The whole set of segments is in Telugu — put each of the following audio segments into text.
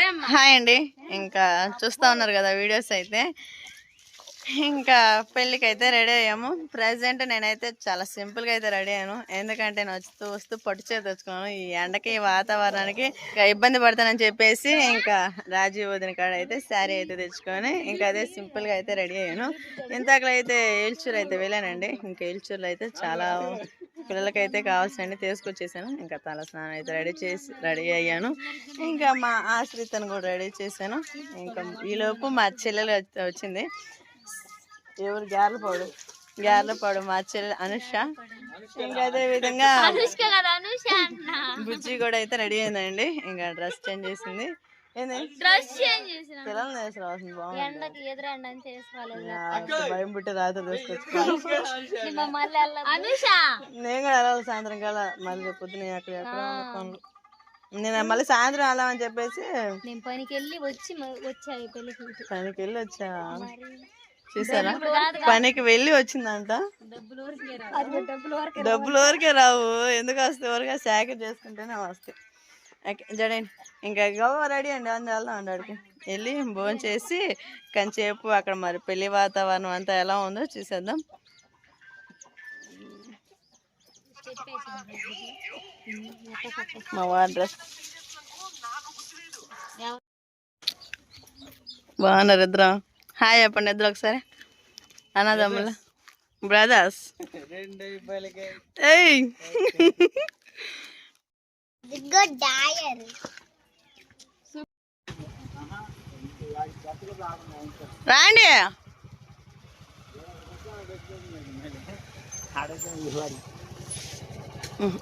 హాయ్ అండి. ఇంకా చూస్తూ ఉన్నారు కదా వీడియోస్ అయితే. ఇంకా పెళ్ళికి అయితే రెడీ అయ్యాము. ప్రజెంట్ నేనైతే చాలా సింపుల్గా అయితే రెడీ అయ్యాను. ఎందుకంటే నేను వస్తూ పట్టు చీర తెచ్చుకున్నాను. ఈ ఎండకి వాతావరణానికి ఇంకా ఇబ్బంది పడతానని చెప్పేసి ఇంకా రాజీవ్ వదిన కాడ అయితే శారీ అయితే తెచ్చుకొని ఇంకా అదే సింపుల్గా అయితే రెడీ అయ్యాను. ఇంతకులో అయితే ఏల్చూరు అయితే వెళ్ళానండి. ఇంకా ఏల్చూరులో అయితే చాలా పిల్లలకైతే కావాల్సినవి తీసుకొచ్చేసాను. ఇంకా తల స్నానం అయితే రెడీ అయ్యాను. ఇంకా మా ఆశ్రితను కూడా రెడీ చేశాను. ఇంకా ఈలోపు మా చెల్లెలు వచ్చింది. ఎవరు గ్యార్లపాడు మా చెల్లెలు అనుష. ఇంకా అదే విధంగా బుజ్జి కూడా అయితే రెడీ అయిందండి. ఇంకా డ్రెస్ చేంజ్ చేసింది. పిల్లలు వేసుకోవాల్సింది భయం పుట్టి రాత్రి తీసుకొచ్చుకోవాలి. నేను కూడా వెళ్ళాలి సాయంత్రం కల్లా. మళ్ళీ పొద్దున ఎక్కడ నేను మళ్ళీ సాయంత్రం వెళ్ళామని చెప్పేసి పనికి వెళ్ళి వచ్చా. చూసారా, పనికి వెళ్ళి వచ్చిందంట. డబ్బులు వరకే రావు. ఎందుకు వస్తాయి? వరకే సేకరి చేసుకుంటేనే వస్తాయి. జడండి ఇంకా గవ్వ రెడీ అండి. అందరూ వెళ్దాం అండి. అడికి వెళ్ళి భోజనం చేసి కొంచెంసేపు అక్కడ మరి పెళ్లి వాతావరణం అంతా ఎలా ఉందో చూసేద్దాం. మా వారి డ్రెస్ బాగున్నారు ఇద్దరు. హాయ్ చెప్పండి ఇద్దరు ఒకసారి. అన్నదమ్ముల బ్రదర్స్. రాండి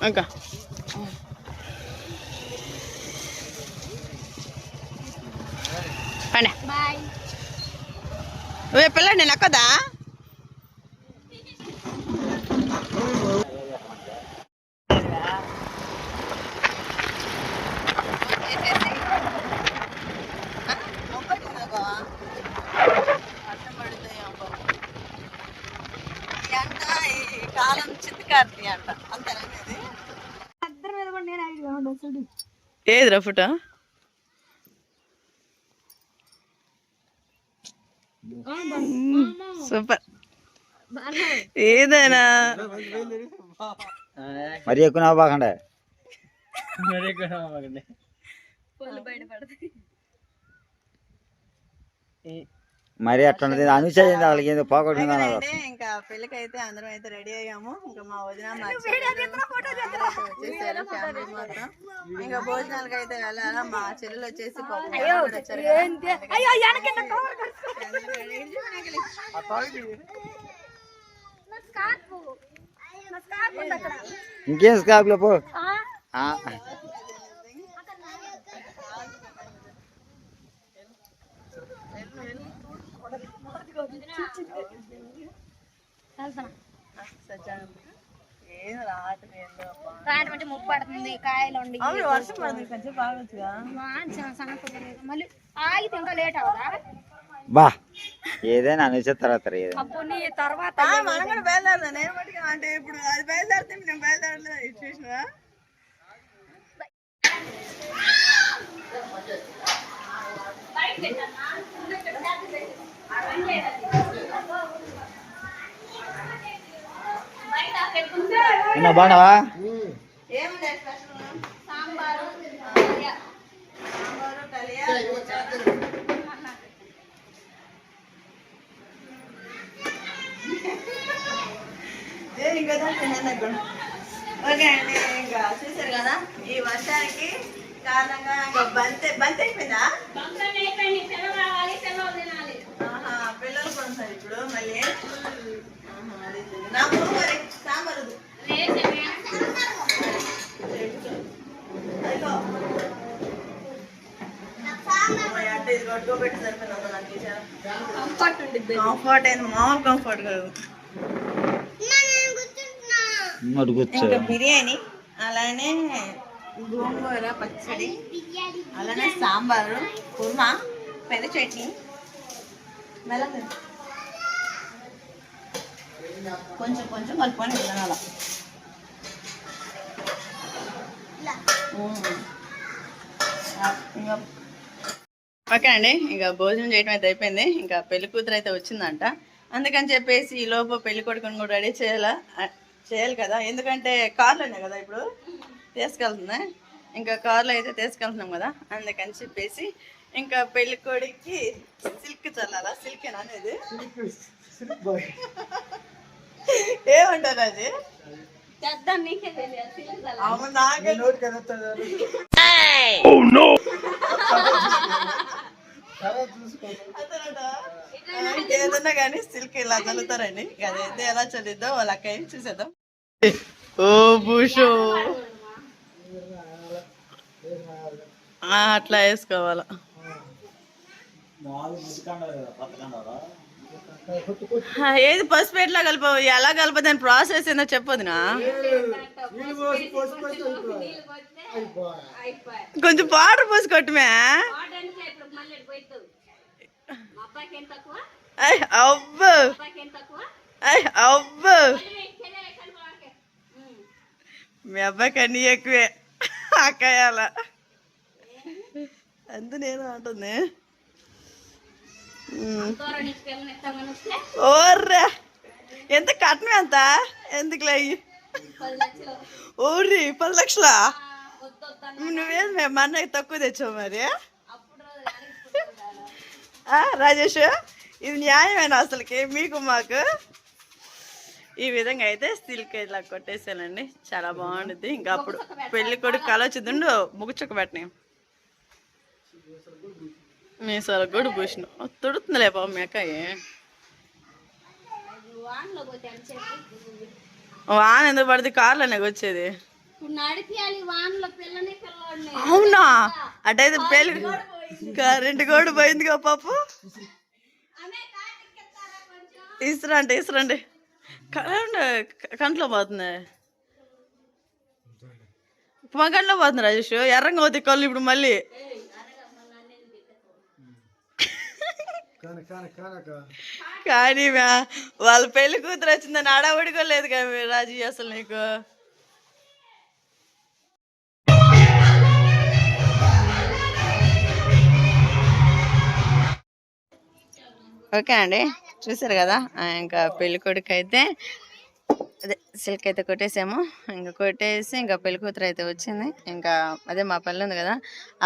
ఇంకా పిల్ల నేను ఎక్కదా. కాలం చిత్తకార్తీ అంట. అంతేనండి. ఏదిరా ఫోటో? సూపర్. ఏదైనా మరి ఎక్కువ నవ్వకండి. మరి అట్లా అనుసరించింది వాళ్ళకి ఏదో పోగొట్టింది. ఇంకా పెళ్ళికి అయితే అందరం అయితే రెడీ అయ్యాము. ఇంకా మా వదిన మొత్తం ఇంకా భోజనాలకి అయితే వెళ్ళాలా. మా చెల్లెలు వచ్చేసి ఇంకేం స్కార్ఫ్ పో. రాత్రి ముప్పు పడుతుంది. కాయలు వర్షం పడుతుంది. కొంచెం బాగొచ్చుగా. మళ్ళీ ఆగితే ఇంకా లేట్ అవదా? బా ఏదైనా అనుసరి తర్వాత మనం కూడా బయలుదేరదా. నేను బట్టి అంటే ఇప్పుడు అది బయలుదేరితే నేను బయలుదేరలేదు. చూసినా బాగున్నావా? సాంబారు ఓకే అండి. ఇంకా చూసారు కదా ఈ వర్షానికి కారణంగా ఇంకా బంతి అయిపోయిందా? పిల్లలు కొనుస్తారు ఇప్పుడు మళ్ళీ. నాకు సాంబారు ఇది కట్టుకోబెట్టి సరిపోయింది. కంఫర్ట్ అయింది. మామూలు కంఫర్ట్ కాదు. ఇంకా బిర్యానీ, అలానే గోంగూర పచ్చడి, అలానే సాంబారు, కుర్మా, పెద్ద చట్నీ, మెల్లగా కొంచెం కొంచెం కలుపుకొని తినాల. ఇంకా ఓకే అండి, ఇంకా భోజనం చేయడం అయితే అయిపోయింది. ఇంకా పెళ్లి కూతురు అయితే వచ్చిందంట. అందుకని చెప్పేసి ఈ లోపు పెళ్లి కొడుకుని కూడా రెడీ చేయాలి కదా. ఎందుకంటే కార్లోనే కదా ఇప్పుడు తీసుకెళ్తుంది. ఇంకా కార్లో అయితే తీసుకెళ్తున్నాం కదా, అందుకని చెప్పేసి ఇంకా పెళ్లి కొడుక్కి సిల్క్ చల్లాలా. సిల్కేనా అనేది? ఏమంటారు అది? అవును, నాకే ఏదన్నా కానీ సిల్క్ ఇలా చల్లుతారండి. అదైతే ఎలా చల్లిద్దో వాళ్ళ అక్కయ్య చూసేద్దాం. ఓ భూషో, అట్లా వేసుకోవాలా. ఏది పసుపు ఎట్లా కలపవు, ఎలా కలపదని ప్రాసెస్ ఏందో చెప్పదునా? కొంచెం పౌడర్ పోసి కొట్టుమే. అబ్బో అబ్బో, మీ అబ్బాయికి అన్నీ ఎక్కువే అక్కయ్యాల. అంత నేను అంటుంది. ఓర్రా, ఎంత కట్నం ఎంత? ఎందుకులే అయ్యి? ఓర్రి 10 లక్షలా? నువ్వేది మేము అన్నకి తక్కువ తెచ్చావు మరి. రాజేష్, ఇది న్యాయమేనా అసలుకి మీకు మాకు? ఈ విధంగా అయితే సిల్క్ ఇలా కొట్టేసానండి, చాలా బాగుంటుంది. ఇంకా అప్పుడు పెళ్లి కొడుకు కళ వచ్చిండు, ముగ్గుచుక్క పెట్టినాయి. మీ సార్ కూడా పూసిన తుడుతుందిలే పాపం మీ అక్కయ్య. వాన ఎందుకు పడితే కార్లోనే వచ్చేది? అవునా? అటైతే పెళ్ళి కరెంట్ కూడా పోయిందిగా పాప. ఇసురండి కరెంట్ కంట్లో పోతుంది, మా కంట్లో పోతుంది. రాజేష్, ఎర్రంగా అవుతాయి కళ్ళు ఇప్పుడు మళ్ళీ. కానీ వాళ్ళ పెళ్లి కూతురు వచ్చిందని అడవడుకోలేదు కదా రాజీ అసలు నీకు. ఓకే అండి, చూసారు కదా. ఇంకా పెళ్లి కొడుకు అయితే అదే సిల్క్ అయితే కొట్టేసాము. ఇంకా కొట్టేసి ఇంకా పెళ్లి కూతురు అయితే వచ్చింది. ఇంకా అదే మా పల్లె ఉంది కదా,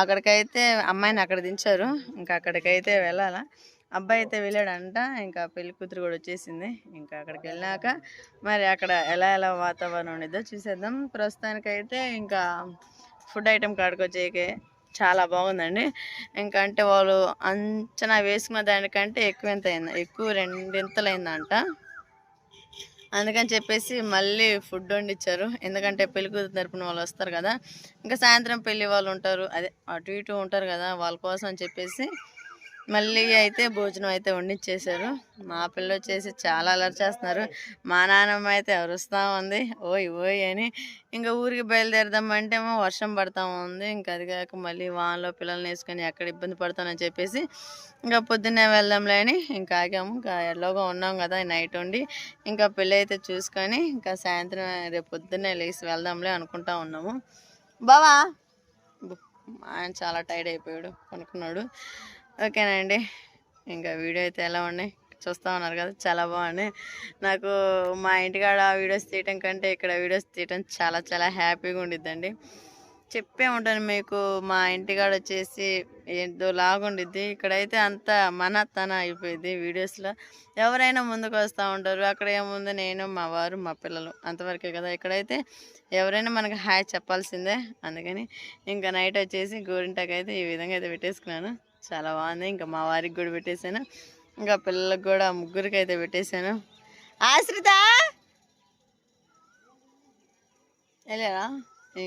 అక్కడికైతే అమ్మాయిని అక్కడ దించారు. ఇంకా అక్కడికైతే వెళ్ళాలా. అబ్బాయి అయితే వెళ్ళాడంట. ఇంకా పెళ్లి కూతురు కూడా వచ్చేసింది. ఇంకా అక్కడికి వెళ్ళాక మరి అక్కడ ఎలా వాతావరణం ఉండేదో చూసేద్దాం. ప్రస్తుతానికైతే ఇంకా ఫుడ్ ఐటెం కాడికి వచ్చేకే చాలా బాగుందండి. ఇంకా అంటే వాళ్ళు అంచనా వేసుకున్న దానికంటే ఎక్కువ 2 ఇంతలు అయిందంట. అందుకని చెప్పేసి మళ్ళీ ఫుడ్ వండిచ్చారు. ఎందుకంటే పెళ్లి కూతురు తరపున వాళ్ళు వస్తారు కదా, ఇంకా సాయంత్రం పెళ్లి వాళ్ళు ఉంటారు, అదే అటు ఇటు ఉంటారు కదా, వాళ్ళ కోసం అని చెప్పేసి మళ్ళీ అయితే భోజనం అయితే వండిచ్చేసారు. మా పిల్ల వచ్చేసి చాలా అలర్ట్ చేస్తున్నారు. మా నాన్నమ్మ అయితే అరుస్తూ ఉంది ఓయ్ అని. ఇంకా ఊరికి బయలుదేరదామంటే ఏమో వర్షం పడతా ఉంది. ఇంకా అది కాక మళ్ళీ వానలో పిల్లల్ని వేసుకొని ఎక్కడ ఇబ్బంది పడతానని చెప్పేసి ఇంకా పొద్దున్నే వెళ్దాంలే అని ఇంకా ఆగాము. ఇంకా ఎలాగో ఉన్నాం కదా నైట్ ఉండి, ఇంకా పెళ్ళి అయితే చూసుకొని ఇంకా సాయంత్రం రేపు పొద్దున్నే లేచి వెళ్దాంలే అనుకుంటా ఉన్నాము. బావా ఆయన చాలా టైర్డ్ అయిపోయాడు, కొనుక్కున్నాడు. ఓకేనండి, ఇంకా వీడియో అయితే ఎలా ఉన్నాయి చూస్తూ ఉన్నారు కదా, చాలా బాగున్నాయి. నాకు మా ఇంటికాడ వీడియోస్ తీయటం కంటే ఇక్కడ వీడియోస్ తీయటం చాలా చాలా హ్యాపీగా ఉండిద్దండి. చెప్పే ఉంటాను మీకు, మా ఇంటికాడ వచ్చేసి ఏదో లాగుండిద్ది, ఇక్కడైతే అంతా తన అయిపోయింది. వీడియోస్లో ఎవరైనా ముందుకు వస్తూ ఉంటారు, అక్కడ ఏముంది నేను మా వారు మా పిల్లలు అంతవరకే కదా. ఇక్కడైతే ఎవరైనా మనకు హాయ్ చెప్పాల్సిందే. అందుకని ఇంకా నైట్ వచ్చేసి గోరింటాకు అయితే ఈ విధంగా అయితే పెట్టేసుకున్నాను, చాలా బాగుంది. ఇంకా మా వారికి కూడా పెట్టేశాను, ఇంకా పిల్లలకు కూడా ముగ్గురికి అయితే పెట్టేశాను. ఆశ్రిత వెళ్ళారా?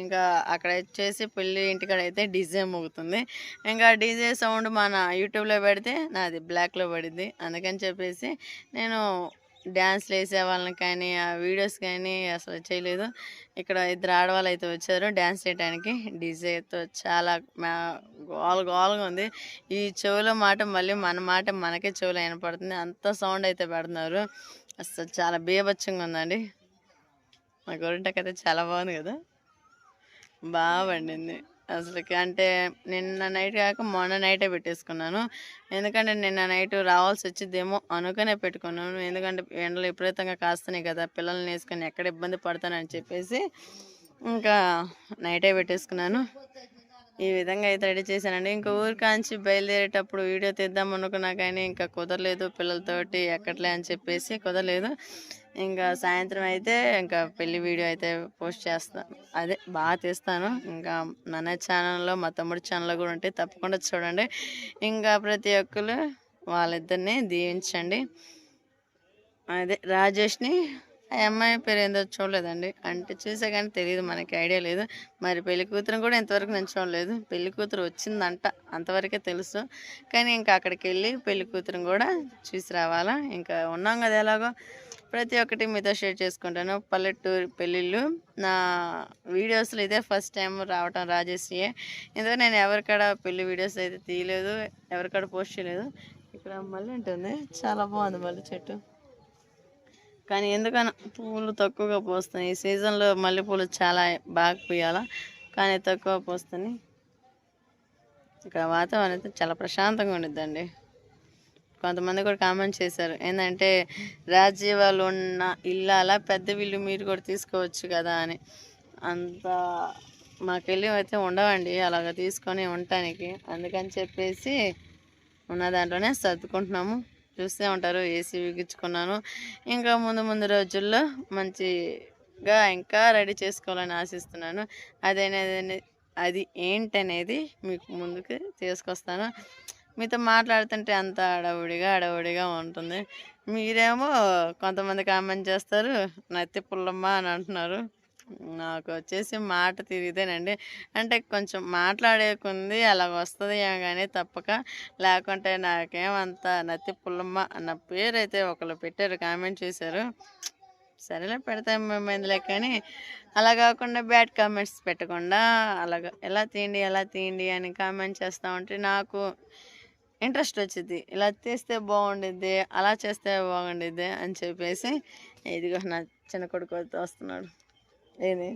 ఇంకా అక్కడ వచ్చేసి పెళ్ళి ఇంటికాడ అయితే డీజే మోగుతుంది. ఇంకా డీజే సౌండ్ మన యూట్యూబ్లో పెడితే నాది బ్లాక్లో పడింది. అందుకని చెప్పేసి నేను డ్యాన్స్లు వేసే వాళ్ళని కానీ ఆ వీడియోస్ కానీ అసలు చేయలేదు. ఇక్కడ 2 ఆడవాళ్ళు అయితే వచ్చారు డ్యాన్స్ చేయడానికి. డీజేతో చాలా గోలుగా ఉంది. ఈ చెవులో మాట మళ్ళీ మన మాట మనకే చెవులో వినపడుతుంది, అంత సౌండ్ అయితే పెడుతున్నారు. అసలు చాలా బీభత్సంగా ఉందండి. మా గోరింటకైతే చాలా బాగుంది కదా, బాగా పండింది. అసలుకి. అంటే నిన్న నైట్ కాక మొన్న నైటే పెట్టేసుకున్నాను. ఎందుకంటే నిన్న నైట్ రావాల్సి వచ్చిద్దేమో అనుకునే పెట్టుకున్నాను. ఎందుకంటే ఎండలు విపరీతంగా కాస్తున్నాయి కదా, పిల్లల్ని వేసుకొని ఎక్కడ ఇబ్బంది పడతానని చెప్పేసి ఇంకా నైటే పెట్టేసుకున్నాను. ఈ విధంగా అయితే రెడీ చేశానండి. ఇంకా ఊరికాంచి బయలుదేరేటప్పుడు వీడియో తీద్దాం అనుకున్నా కానీ ఇంకా కుదరలేదు, పిల్లలతోటి ఎక్కట్లే అని చెప్పేసి కుదరలేదు. ఇంకా సాయంత్రం అయితే ఇంకా పెళ్లి వీడియో అయితే పోస్ట్ చేస్తాను, అదే బాగా తీస్తాను. ఇంకా మన ఛానల్లో మా తమ్ముడి ఛానల్లో కూడా ఉంటే తప్పకుండా చూడండి. ఇంకా ప్రతి ఒక్కరు వాళ్ళిద్దరిని దీవించండి. అదే రాజేష్ని, ఆ అమ్మాయి పేరు ఏందో చూడలేదండి, అంటే చూసా కానీ తెలియదు, మనకి ఐడియా లేదు. మరి పెళ్లి కూతురు కూడా ఇంతవరకు నేను చూడలేదు. పెళ్లి కూతురు వచ్చిందంట అంతవరకే తెలుసు. కానీ ఇంకా అక్కడికి వెళ్ళి పెళ్లి కూతురుని కూడా చూసి రావాలా. ఇంకా ఉన్నాం కదా ఎలాగో, ప్రతి ఒక్కటి మీతో షేర్ చేసుకుంటాను. పల్లెటూరు పెళ్ళిళ్ళు నా వీడియోస్లో ఇదే ఫస్ట్ టైం రావటం రాజేష్యే. ఎందుకంటే నేను ఎవరికాడ పెళ్లి వీడియోస్ అయితే తీయలేదు, ఎవరికాడ పోస్ట్ చేయలేదు. ఇక్కడ మళ్ళీ ఉంటుంది, చాలా బాగుంది మళ్ళీ చెట్టు. కానీ ఎందుకన్నా పువ్వులు తక్కువగా పోస్తాయి. ఈ సీజన్లో మల్లెపూలు చాలా బాగా పూయాలా, కానీ తక్కువ పోస్తాయి. ఇక్కడ వాతావరణం అయితే చాలా ప్రశాంతంగా ఉండిద్దండి. కొంతమంది కూడా కామెంట్ చేశారు ఏంటంటే, రాజీ వాళ్ళు ఉన్న ఇల్లు అలా పెద్ద ఇల్లు మీరు కూడా తీసుకోవచ్చు కదా అని. అంత మాకెళ్ళి అయితే ఉండవండి అలాగ తీసుకొని ఉండటానికి. అందుకని చెప్పేసి ఉన్న దాంట్లోనే సర్దుకుంటున్నాము. చూస్తూ ఉంటారు, ఏసీ బిగించుకున్నాను. ఇంకా ముందు ముందు రోజుల్లో మంచిగా ఇంకా రెడీ చేసుకోవాలని ఆశిస్తున్నాను. అది ఏంటనేది మీకు ముందుకు తీసుకొస్తాను. మీతో మాట్లాడుతుంటే అంత అడవుడిగా ఉంటుంది. మీరేమో కొంతమంది కామెంట్ చేస్తారు, నత్తి పుల్లమ్మ అని అంటున్నారు. నాకు వచ్చేసి మాట తిరిగితేనండి, అంటే కొంచెం మాట్లాడేకుంది అలాగ వస్తుంది కానీ తప్పక, లేకుంటే నాకేమంత నత్తి పుల్లమ్మ అన్న పేరు అయితే ఒకళ్ళు పెట్టారు, కామెంట్ చేశారు. సరేలే పెడతాం మేమైందిలే, కానీ అలా కాకుండా బ్యాడ్ కామెంట్స్ పెట్టకుండా అలాగ ఎలా తీయండి అని కామెంట్ చేస్తూ ఉంటే నాకు ఇంట్రెస్ట్ వచ్చింది. ఇలా తీస్తే బాగుండిద్ది, అలా చేస్తే బాగుండిద్ది అని చెప్పేసి ఇదిగో నా చిన్న కొడుకు వస్తున్నాడు. ఏది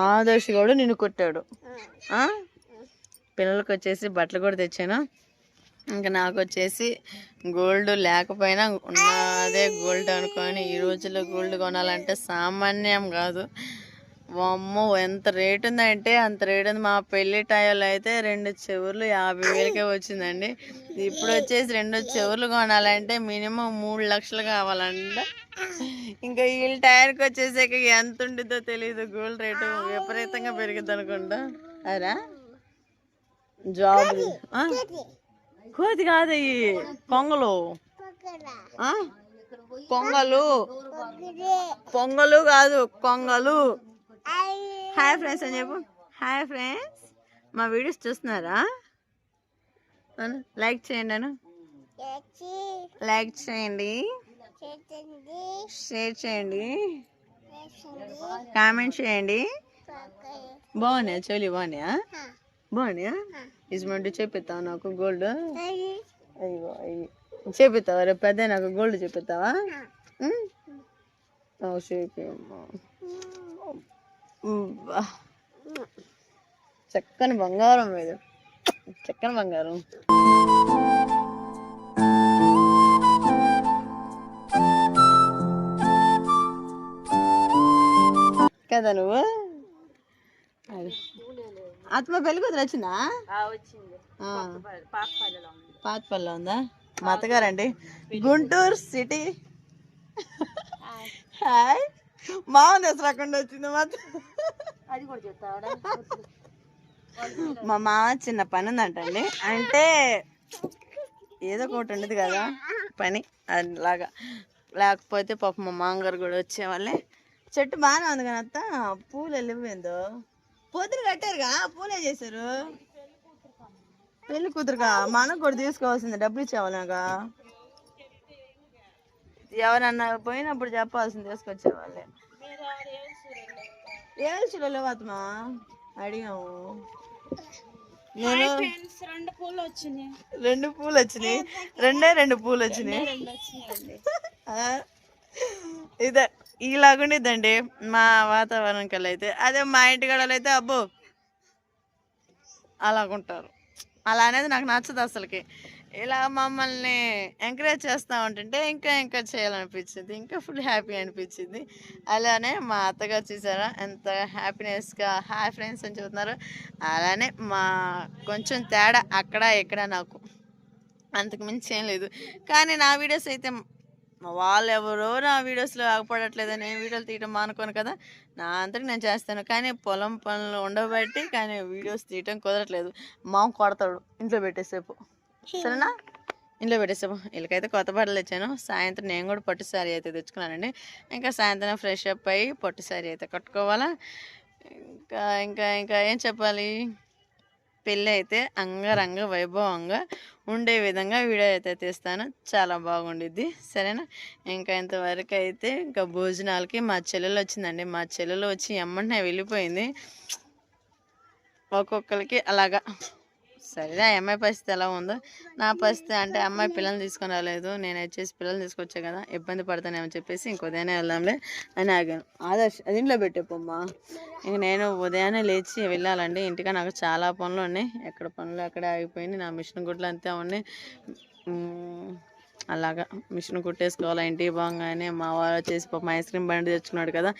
ఆదర్శ్ కూడా నిన్ను కొట్టాడు. పిల్లలకి వచ్చేసి బట్టలు కూడా తెచ్చాను. ఇంకా నాకు వచ్చేసి గోల్డ్ లేకపోయినా ఉన్నదే గోల్డ్ అనుకొని, ఈ రోజుల్లో గోల్డ్ కొనాలంటే సామాన్యం కాదు. అమ్మో ఎంత రేట్ ఉందంటే అంత రేట్ ఉంది. మా పెళ్లి టైంలో అయితే 2 చెవులు 50,000కే వచ్చిందండి. ఇప్పుడు వచ్చేసి 2 చెవులు కొనాలంటే మినిమం 3 లక్షలు కావాలంట. ఇంకా వీళ్ళ టైంకి వచ్చేసాక ఎంత ఉంటుందో తెలియదు. గోల్డ్ రేటు విపరీతంగా పెరిగిద్ది అనుకుంటా. అరా జాబ్ కోతి కాదు, ఇవి పొంగలు పొంగలు కాదు, కొంగలు. హాయ్ ఫ్రెండ్స్ అని చెప్పు. హాయ్ ఫ్రెండ్స్, మా వీడియోస్ చూస్తున్నారా? లైక్ చేయండి లైక్ చేయండి, షేర్ చేయండి, కామెంట్ చేయండి. బాగున్నాయా చెవులు? బాగున్నాయా? ఇసుమంటూ చెప్పిస్తావా నాకు గోల్డ్? అయ్యో చెప్పిస్తావా రేపు పెద్ద నాకు గోల్డ్ చెప్పిస్తావా? చక్కని బంగారం మీద, చక్కని బంగారం కదా నువ్వు. ఆత్మ పెళ్లి కూతురు వచ్చిందా? పాతపల్లిలో ఉందా? మా అత్తగారండి, గుంటూరు సిటీ. హాయ్, బాగుంది అసలు అక్కడ వచ్చింది మా మామ. చిన్న పని ఉందంటండి, అంటే ఏదో ఒకటి ఉండదు కదా పని అలాగా, లేకపోతే పాప మా మామగారు కూడా వచ్చేవాళ్ళే. చెట్టు బాగానే ఉంది కానీ అత్త పూలు వెళ్ళిపోయిందో. పొద్దున కట్టారుగా, పూలే చేశారు. పెళ్లి కూతురుగా మనకు కూడా తీసుకోవాల్సింది, డబ్బులు ఇచ్చేవాళ్ళగా. ఎవరన్నా పోయినప్పుడు చెప్పాల్సింది, తీసుకొచ్చేవాళ్ళే. ఏల్చులో లేవత్మా అడిగాము. నేను 2 పూలు వచ్చినాయి, 2 పూలు వచ్చినాయి. ఇదే ఇలాగుండిద్దండి మా వాతావరణం కల్లా అయితే. అదే మా ఇంటికాడ అయితే అబ్బో అలాగుంటారు. అలా అనేది నాకు నచ్చదు అసలుకి. ఇలా మమ్మల్ని ఎంకరేజ్ చేస్తూ ఉంటుంటే ఇంకా ఇంకా చేయాలనిపించింది. ఇంకా ఫుల్ హ్యాపీ అనిపించింది. అలానే మా అత్తగారు చూసారా ఎంత హ్యాపీనెస్గా హాయ్ ఫ్రెండ్స్ అని చెబుతున్నారు. అలానే మా కొంచెం తేడా అక్కడ ఇక్కడ నాకు అంతకు మించి ఏం లేదు. కానీ నా వీడియోస్ అయితే వాళ్ళు ఎవరో నా వీడియోస్లో ఆగపడట్లేదు. నేను వీడియోలు తీయడం మానుకోను కదా, నా అంతటి నేను చేస్తాను. కానీ పొలం పనులు ఉండబట్టి కానీ వీడియోస్ తీయటం కుదరట్లేదు. మామ కొడతాడు ఇంట్లో పెట్టేసేపు, సరేనా? ఇంట్లో పెట్టేసాము. వీళ్ళకైతే కొత్త బట్టలు తెచ్చాను. సాయంత్రం నేను కూడా పట్టు శారీ అయితే తెచ్చుకున్నానండి. ఇంకా సాయంత్రం ఫ్రెష్ అప్ అయ్యి పట్టు శారీ అయితే కట్టుకోవాలా. ఇంకా ఇంకా ఇంకా ఏం చెప్పాలి, పెళ్ళి అయితే అంగరంగ వైభవంగా ఉండే విధంగా వీడియో అయితే తీస్తాను. చాలా బాగుండిద్ది, సరేనా? ఇంకా ఇంతవరకు అయితే ఇంకా భోజనాలకి మా చెల్లెలు వచ్చిందండి. మా చెల్లెలు వచ్చి ఎమ్మటనే వెళ్ళిపోయింది. ఒక్కొక్కరికి అలాగా. సరే ఆ అమ్మాయి పరిస్థితి ఎలా ఉందో, నా పరిస్థితి అంటే అమ్మాయి పిల్లల్ని తీసుకొని రాలేదు, నేను వచ్చేసి పిల్లల్ని తీసుకొచ్చా కదా, ఇబ్బంది పడతానేమని చెప్పేసి ఇంకొదయాన్నే వెళ్దాంలే అని ఆగాను. ఆదర్శ్ అది ఇంట్లో పెట్టేపోమ్మా. ఇంక నేను ఉదయాన్నే లేచి వెళ్ళాలండి ఇంటికి. నాకు చాలా పనులు ఉన్నాయి, ఎక్కడ పనులు అక్కడే ఆగిపోయింది. నా మిషన్ గుడ్లు అంతే ఉన్నాయి. అలాగా మిషన్ కుట్టేసుకోవాలి. ఇంటికి పోగానే మా వారు వచ్చేసి పాపం ఐస్ క్రీమ్ బండి తెచ్చుకున్నాడు కదా,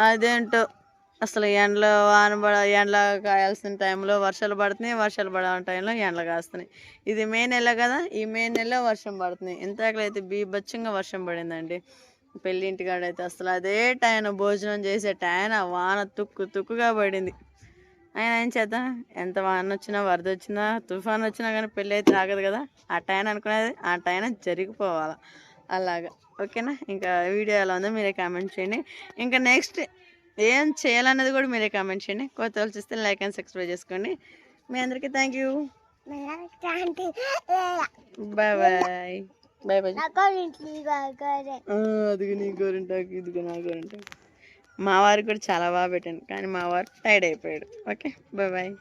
అదేంటో అసలు ఎండలో ఎండలో కాయాల్సిన టైంలో వర్షాలు పడుతున్నాయి, వర్షాలు పడే టైంలో ఎండలు కాస్తున్నాయి. ఇది మే నెల కదా, ఈ మే నెలలో వర్షం పడుతుంది. ఇంతకలైతే బీభత్సంగా వర్షం పడిందండి పెళ్ళి ఇంటికాడ అయితే. అసలు అదే టైం భోజనం చేసే టైం వాన తుక్కు తుక్కుగా పడింది. ఆయన ఏం చేద్దాం, ఎంత వాన వచ్చినా వరద వచ్చినా తుఫాన్ వచ్చినా కానీ పెళ్ళి అయితే ఆగదు కదా. ఆ టైం అనుకునేది ఆ టైం జరిగిపోవాలి అలాగా, ఓకేనా? ఇంకా వీడియో ఎలా ఉందో మీరే కామెంట్ చేయండి. ఇంకా నెక్స్ట్ ఏం చేయాలన్నది కూడా మీరే కామెంట్ చేయండి. కొత్త వాళ్ళు చూస్తే లైక్ అండ్ సబ్స్క్రైబ్ చేసుకోండి. మీ అందరికీ thank you. Bye bye bye bye. అదిగో నీ గోరింటాకు, ఇదిగో నా గోరింటాకు. మా వారికి కూడా చాలా బాగా పెట్టాను కానీ మా వారు టైర్డ్ అయిపోయాడు. Okay bye bye.